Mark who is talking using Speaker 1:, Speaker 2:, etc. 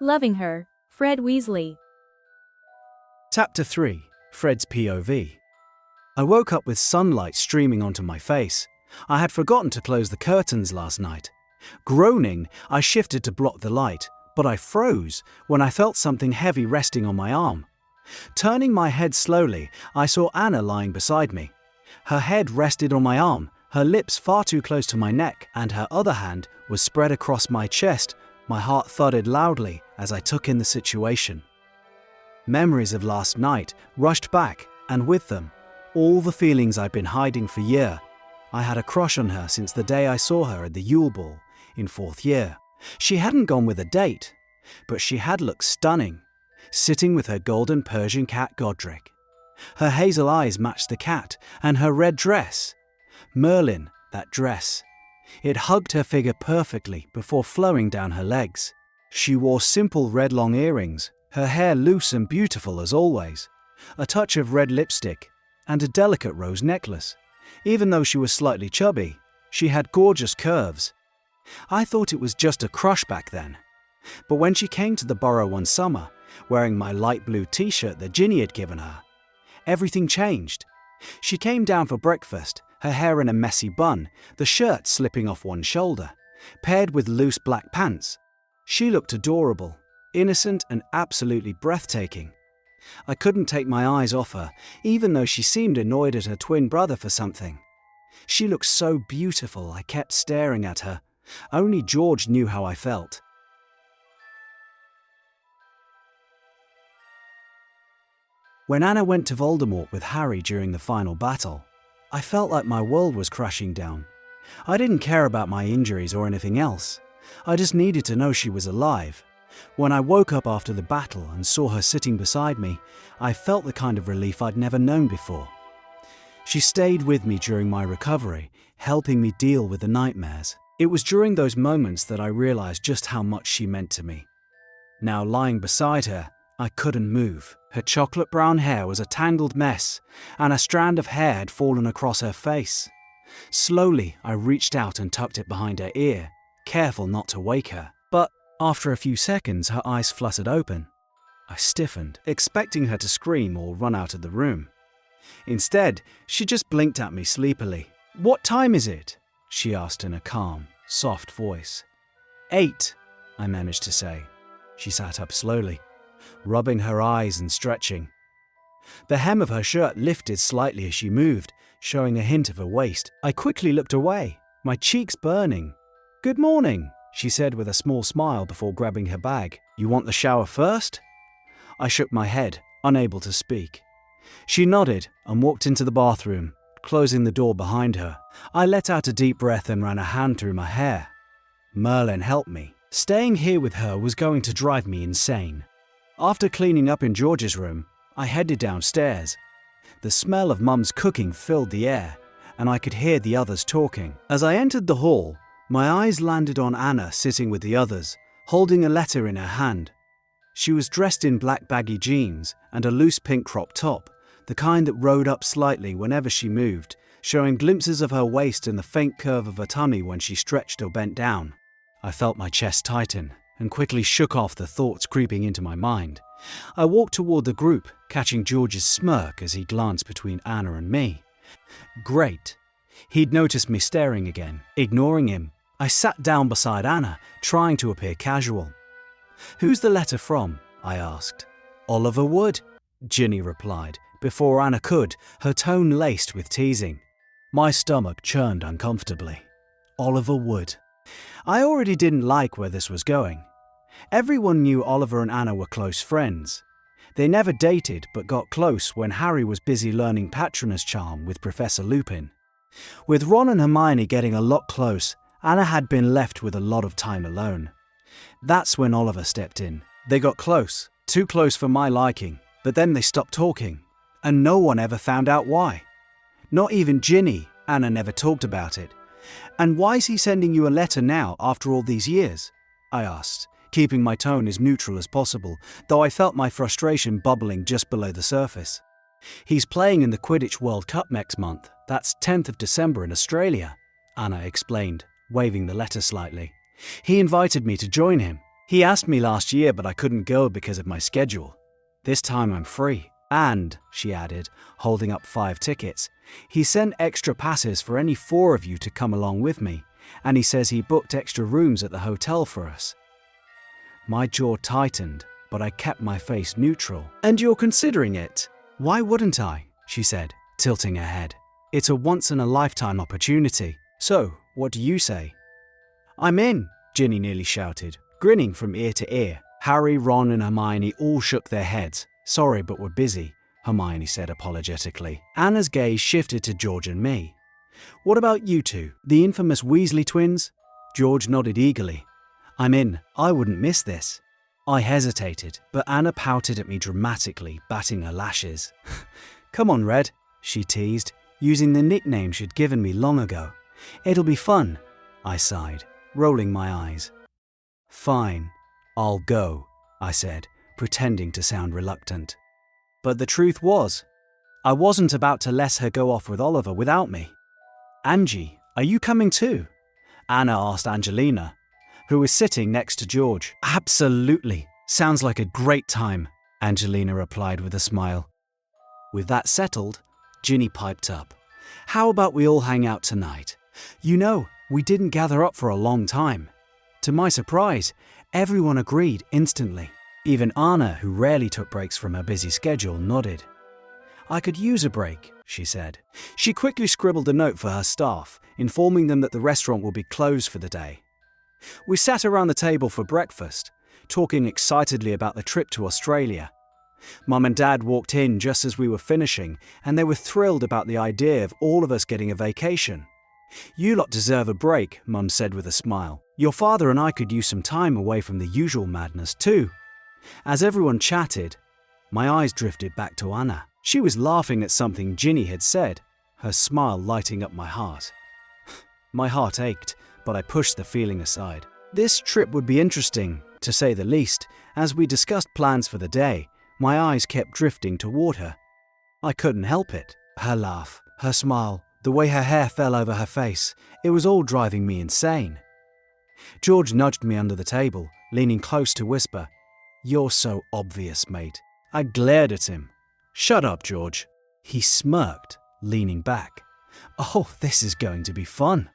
Speaker 1: Loving her, Fred Weasley.
Speaker 2: Chapter 3. Fred's POV. I woke up with sunlight streaming onto my face. I had forgotten to close the curtains last night. Groaning, I shifted to block the light, but I froze when I felt something heavy resting on my arm. Turning my head slowly, I saw Anna lying beside me. Her head rested on my arm, her lips far too close to my neck, and her other hand was spread across my chest. My heart thudded loudly as I took in the situation. Memories of last night rushed back, and with them, all the feelings I'd been hiding for years. I had a crush on her since the day I saw her at the Yule Ball in 4th year. She hadn't gone with a date, but she had looked stunning, sitting with her golden Persian cat Godric. Her hazel eyes matched the cat and her red dress. Merlin, that dress. It hugged her figure perfectly before flowing down her legs. She wore simple red long earrings, her hair loose and beautiful as always, a touch of red lipstick, and a delicate rose necklace. Even though she was slightly chubby, she had gorgeous curves. I thought it was just a crush back then. But when she came to the borough one summer, wearing my light blue t-shirt that Ginny had given her, everything changed. She came down for breakfast, her hair in a messy bun, the shirt slipping off one shoulder, paired with loose black pants. She looked adorable, innocent and absolutely breathtaking. I couldn't take my eyes off her, even though she seemed annoyed at her twin brother for something. She looked so beautiful, I kept staring at her. Only George knew how I felt. When Anna went to Voldemort with Harry during the final battle, I felt like my world was crashing down. I didn't care about my injuries or anything else. I just needed to know she was alive. When I woke up after the battle and saw her sitting beside me, I felt the kind of relief I'd never known before. She stayed with me during my recovery, helping me deal with the nightmares. It was during those moments that I realized just how much she meant to me. Now lying beside her, I couldn't move. Her chocolate brown hair was a tangled mess, and a strand of hair had fallen across her face. Slowly, I reached out and tucked it behind her ear, careful not to wake her. But after a few seconds, her eyes fluttered open. I stiffened, expecting her to scream or run out of the room. Instead, she just blinked at me sleepily. "What time is it?" she asked in a calm, soft voice. "8, I managed to say. She sat up slowly, rubbing her eyes and stretching. The hem of her shirt lifted slightly as she moved, showing a hint of her waist. I quickly looked away, my cheeks burning. "Good morning," she said with a small smile before grabbing her bag. "You want the shower first?" I shook my head, unable to speak. She nodded and walked into the bathroom, closing the door behind her. I let out a deep breath and ran a hand through my hair. Merlin helped me. Staying here with her was going to drive me insane. After cleaning up in George's room, I headed downstairs. The smell of Mum's cooking filled the air, and I could hear the others talking. As I entered the hall, my eyes landed on Anna sitting with the others, holding a letter in her hand. She was dressed in black baggy jeans and a loose pink crop top, the kind that rode up slightly whenever she moved, showing glimpses of her waist and the faint curve of her tummy when she stretched or bent down. I felt my chest tighten and quickly shook off the thoughts creeping into my mind. I walked toward the group, catching George's smirk as he glanced between Anna and me. Great. He'd noticed me staring again. Ignoring him, I sat down beside Anna, trying to appear casual. "Who's the letter from?" I asked. "Oliver Wood," Ginny replied, before Anna could, her tone laced with teasing. My stomach churned uncomfortably. Oliver Wood. I already didn't like where this was going. Everyone knew Oliver and Anna were close friends. They never dated but got close when Harry was busy learning Patronus charm with Professor Lupin. With Ron and Hermione getting a lot close, Anna had been left with a lot of time alone. That's when Oliver stepped in. They got close, too close for my liking, but then they stopped talking, and no one ever found out why. Not even Ginny. Anna never talked about it. "And why is he sending you a letter now after all these years?" I asked, keeping my tone as neutral as possible, though I felt my frustration bubbling just below the surface. "He's playing in the Quidditch World Cup next month. That's 10th of December in Australia," Anna explained, waving the letter slightly. "He invited me to join him. He asked me last year, but I couldn't go because of my schedule. This time I'm free. And, she added, holding up 5 tickets, he sent extra passes for any 4 of you to come along with me, and he says he booked extra rooms at the hotel for us. My jaw tightened, but I kept my face neutral. And you're considering it? Why wouldn't I? She said, tilting her head. It's a once-in-a-lifetime opportunity. So, what do you say? I'm in, Ginny nearly shouted, grinning from ear to ear. Harry, Ron and Hermione all shook their heads. Sorry, but we're busy, Hermione said apologetically. Anna's gaze shifted to George and me. What about you two, the infamous Weasley twins? George nodded eagerly. I'm in. I wouldn't miss this. I hesitated, but Anna pouted at me dramatically, batting her lashes. Come on, Red, she teased, using the nickname she'd given me long ago. It'll be fun, I sighed, rolling my eyes. Fine, I'll go, I said, pretending to sound reluctant. But the truth was, I wasn't about to let her go off with Oliver without me. Angie, are you coming too? Anna asked Angelina, who was sitting next to George. Absolutely. Sounds like a great time, Angelina replied with a smile. With that settled, Ginny piped up. How about we all hang out tonight? You know, we didn't gather up for a long time. To my surprise, everyone agreed instantly. Even Anna, who rarely took breaks from her busy schedule, nodded. I could use a break, she said. She quickly scribbled a note for her staff, informing them that the restaurant will be closed for the day. We sat around the table for breakfast, talking excitedly about the trip to Australia. Mum and Dad walked in just as we were finishing, and they were thrilled about the idea of all of us getting a vacation. You lot deserve a break, Mum said with a smile. Your father and I could use some time away from the usual madness too. As everyone chatted, my eyes drifted back to Anna. She was laughing at something Ginny had said, her smile lighting up my heart. My heart ached, but I pushed the feeling aside. This trip would be interesting, to say the least. As we discussed plans for the day, my eyes kept drifting toward her. I couldn't help it. Her laugh, her smile, the way her hair fell over her face, it was all driving me insane. George nudged me under the table, leaning close to whisper, You're so obvious, mate. I glared at him. Shut up, George. He smirked, leaning back. Oh, this is going to be fun.